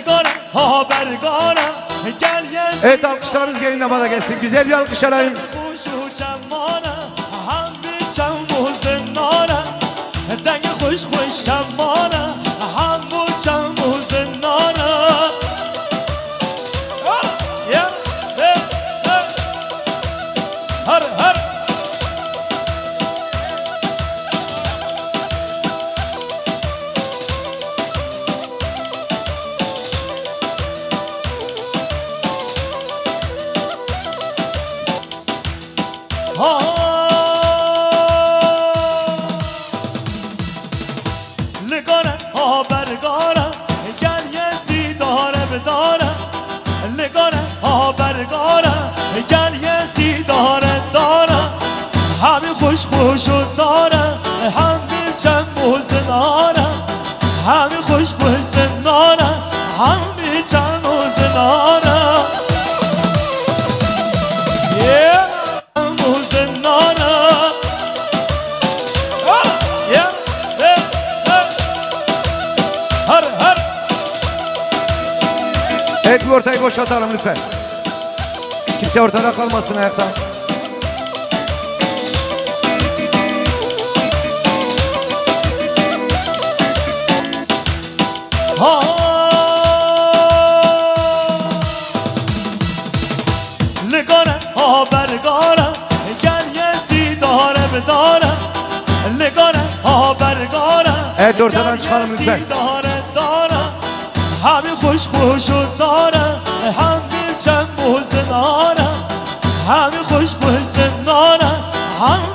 Legana habergana gel gel. Evet, alkışlarınız gelin de bana gelsin. Güzel bir alkış alayım. Kuşu çamana ham bir çamu zinana denge kuş kuş çamana ham bu çamu zinana. Ya har har. Legana habergana gel yesi dare bedara. Legana habergana gel yesi dare dara. Hami خوش خوش داره هم بیچم بوزناره همی خوش بوزناره هم بیچم بوزناره Evet, bir ortayı boşaltalım lütfen. Kimse ortada kalmasın ayakta. Legana habergana gel yesi dare bedara. Legana habergana Evet, ortadan çıkalım lütfen. همی خوش خوش داره هم بیچم بوزناره همی خوش بوزناره هم